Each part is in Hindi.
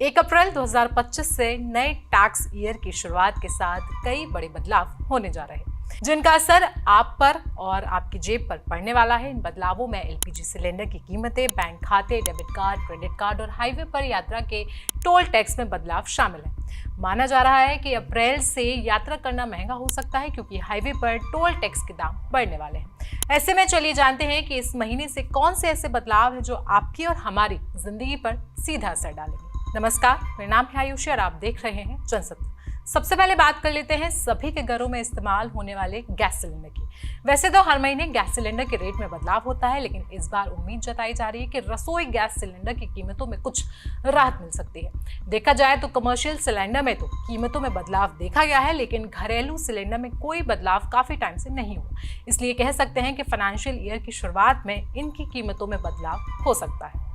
1 अप्रैल 2025 से नए टैक्स ईयर की शुरुआत के साथ कई बड़े बदलाव होने जा रहे हैं जिनका असर आप पर और आपकी जेब पर पड़ने वाला है। इन बदलावों में एलपीजी सिलेंडर की कीमतें, बैंक खाते, डेबिट कार्ड, क्रेडिट कार्ड और हाईवे पर यात्रा के टोल टैक्स में बदलाव शामिल है। माना जा रहा है कि अप्रैल से यात्रा करना महंगा हो सकता है क्योंकि हाईवे पर टोल टैक्स के दाम बढ़ने वाले हैं। ऐसे में चलिए जानते हैं कि इस महीने से कौन से ऐसे बदलाव हैं जो आपकी और हमारी जिंदगी पर सीधा असर डालेंगे। नमस्कार, मेरा नाम है आयुषी और आप देख रहे हैं जनसत्ता। सबसे पहले बात कर लेते हैं सभी के घरों में इस्तेमाल होने वाले गैस सिलेंडर की। वैसे तो हर महीने गैस सिलेंडर के रेट में बदलाव होता है, लेकिन इस बार उम्मीद जताई जा रही है कि रसोई गैस सिलेंडर की कीमतों में कुछ राहत मिल सकती है। देखा जाए तो कमर्शियल सिलेंडर में तो कीमतों में बदलाव देखा गया है, लेकिन घरेलू सिलेंडर में कोई बदलाव काफी टाइम से नहीं हुआ। इसलिए कह सकते हैं कि फाइनेंशियल ईयर की शुरुआत में इनकी कीमतों में बदलाव हो सकता है।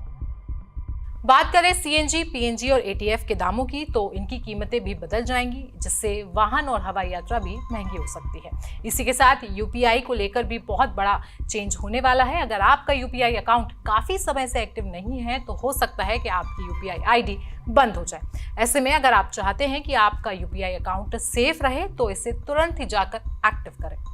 बात करें सीएनजी, पीएनजी और एटीएफ के दामों की, तो इनकी कीमतें भी बदल जाएंगी, जिससे वाहन और हवाई यात्रा भी महंगी हो सकती है। इसी के साथ यूपीआई को लेकर भी बहुत बड़ा चेंज होने वाला है। अगर आपका यूपीआई अकाउंट काफी समय से एक्टिव नहीं है तो हो सकता है कि आपकी यूपीआई आईडी बंद हो जाए। ऐसे में अगर आप चाहते हैं कि आपका यूपीआई अकाउंट सेफ रहे तो इसे तुरंत ही जाकर एक्टिव करें।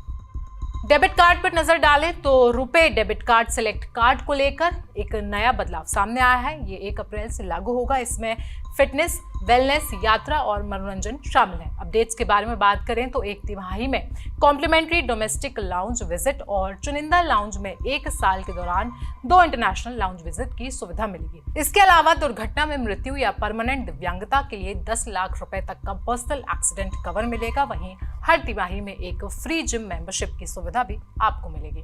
डेबिट कार्ड पर नजर डालें तो RuPay debit card select card को लेकर एक नया बदलाव सामने आया है। ये 1 अप्रैल से लागू होगा। इसमें फिटनेस, वेलनेस, यात्रा और मनोरंजन शामिल है। अपडेट्स के बारे में बात करें तो 1 तिमाही में कॉम्प्लीमेंट्री डोमेस्टिक लाउंज विजिट और चुनिंदा लाउंज में 1 साल के दौरान 2 इंटरनेशनल लाउंज विजिट की सुविधा मिलेगी। इसके अलावा दुर्घटना में मृत्यु या परमानेंट दिव्यांगता के लिए 10 लाख रुपए तक का पर्सनल एक्सीडेंट कवर मिलेगा। वहीं हर तिमाही में एक फ्री जिम मेंबरशिप की सुविधा भी आपको मिलेगी।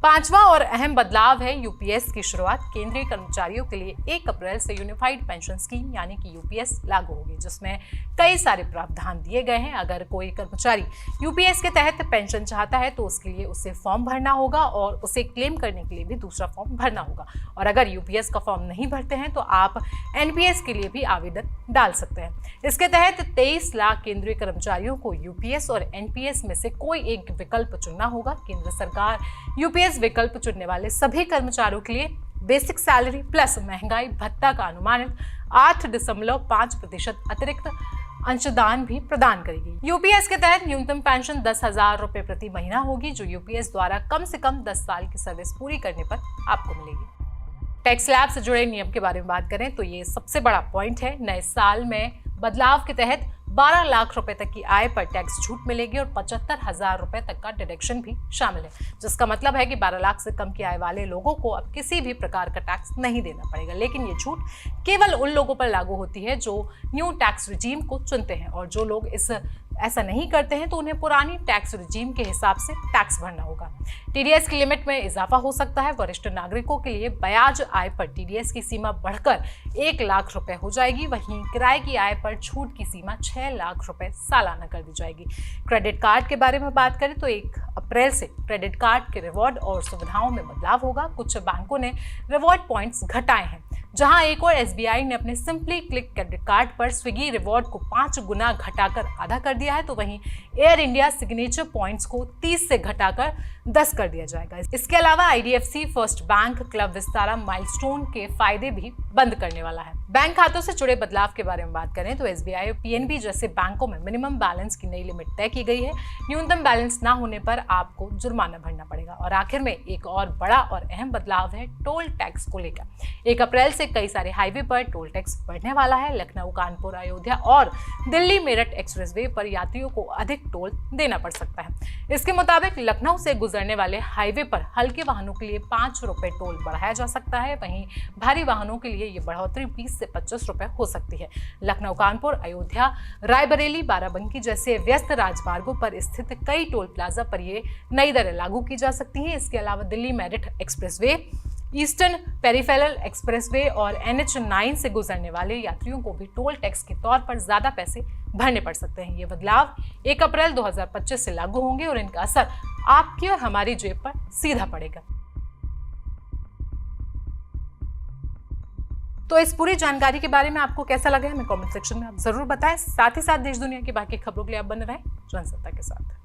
5वां और अहम बदलाव है यूपीएस की शुरुआत। केंद्रीय कर्मचारियों के लिए 1 अप्रैल से यूनिफाइड पेंशन स्कीम यानी कि यूपीएस लागू होगी, जिसमें कई सारे प्रावधान दिए गए हैं। अगर कोई कर्मचारी यूपीएस के तहत पेंशन चाहता है तो उसके लिए उसे फॉर्म भरना होगा और उसे क्लेम करने के लिए भी दूसरा फॉर्म भरना होगा। और अगर यूपीएस का फॉर्म नहीं भरते हैं तो आप एनपीएस के लिए भी आवेदन डाल सकते हैं। इसके तहत 23 लाख केंद्रीय कर्मचारियों को यूपीएस और एनपीएस में से कोई एक विकल्प चुनना होगा। केंद्र सरकार यूपीएस विकल्प चुनने वाले सभी कर्मचारियों के लिए बेसिक सैलरी प्लस महंगाई भत्ता का अनुमानित 8.5% अतिरिक्त अंशदान भी प्रदान करेगी। यूपीएस के तहत न्यूनतम पेंशन 10,000 रुपए प्रति महीना होगी, जो यूपीएस द्वारा कम से कम 10 साल की सर्विस पूरी करने पर आपको मिलेगी। टैक्स स्लैब से जुड़े नियम के बारे में बात करें तो ये सबसे बड़ा पॉइंट है। नए साल में बदलाव के तहत 12 लाख रुपए तक की आय पर टैक्स छूट मिलेगी और 75,000 रुपए तक का डिडक्शन भी शामिल है, जिसका मतलब है कि 12 लाख से कम की आय वाले लोगों को अब किसी भी प्रकार का टैक्स नहीं देना पड़ेगा। लेकिन ये छूट केवल उन लोगों पर लागू होती है जो न्यू टैक्स रिजीम को चुनते हैं, और जो लोग ऐसा नहीं करते हैं तो उन्हें पुरानी टैक्स रिजीम के हिसाब से टैक्स भरना होगा। टीडीएस की लिमिट में इजाफा हो सकता है। वरिष्ठ नागरिकों के लिए ब्याज आय पर टीडीएस की सीमा बढ़कर 1 लाख रुपए हो जाएगी। वहीं किराए की आय पर छूट की सीमा 6 लाख रुपए सालाना कर दी जाएगी। क्रेडिट कार्ड के बारे में बात करें तो 1 अप्रैल से क्रेडिट कार्ड के रिवॉर्ड और सुविधाओं में बदलाव होगा। कुछ बैंकों ने रिवॉर्ड पॉइंट्स घटाए हैं, जहां एक और एसबीआई ने अपने सिंपली क्लिक क्रेडिट कार्ड पर स्विगी रिवॉर्ड को 5 गुना घटाकर आधा कर दिया है, तो वहीं एयर इंडिया सिग्नेचर पॉइंट्स को 30 से घटाकर 10 कर दिया जाएगा। इसके अलावा IDFC, first bank, club Vistara milestone के फायदे भी बंद करने वाला है। बैंक खातों से जुड़े बदलाव के बारे में बात करें तो एसबीआई और पीएनबी जैसे बैंकों में मिनिमम बैलेंस की नई लिमिट तय की गई है। न्यूनतम बैलेंस ना होने पर आपको जुर्माना भरना पड़ेगा। और आखिर में एक और बड़ा और अहम बदलाव है टोल टैक्स को लेकर। 1 अप्रैल से कई सारे हाईवे पर टोल टैक्स बढ़ने वाला है। लखनऊ, कानपुर, अयोध्या और दिल्ली मेरठ एक्सप्रेसवे पर यात्रियों को अधिक टोल देना पड़ सकता है। इसके मुताबिक लखनऊ से गुजरने वाले हाईवे पर हल्के वाहनों के लिए 5 रुपए टोल बढ़ाया जा सकता है। वहीं भारी वाहनों के लिए ये बढ़ोतरी 20 से 25 रुपए हो सकती है। लखनऊ, कानपुर, अयोध्या, रायबरेली, बाराबंकी जैसे व्यस्त राजमार्गों पर स्थित कई टोल प्लाजा पर ये नई दरें लागू की जा सकती हैं। इसके अलावा Delhi Meerut expressway, eastern peripheral expressway और NH9 से गुजरने वाले यात्रियों को भी टोल टैक्स के तौर पर ज्यादा पैसे भरने पड़ सकते हैं। ये बदलाव 1 अप्रैल 2025 से लागू होंगे और इनका असर आपकी और हमारी जेब पर सीधा पड़ेगा। तो इस पूरी जानकारी के बारे में आपको कैसा लगा हमें कमेंट सेक्शन में आप जरूर बताएं। साथ ही साथ देश दुनिया की बाकी खबरों के लिए आप बने रहें जनसत्ता के साथ।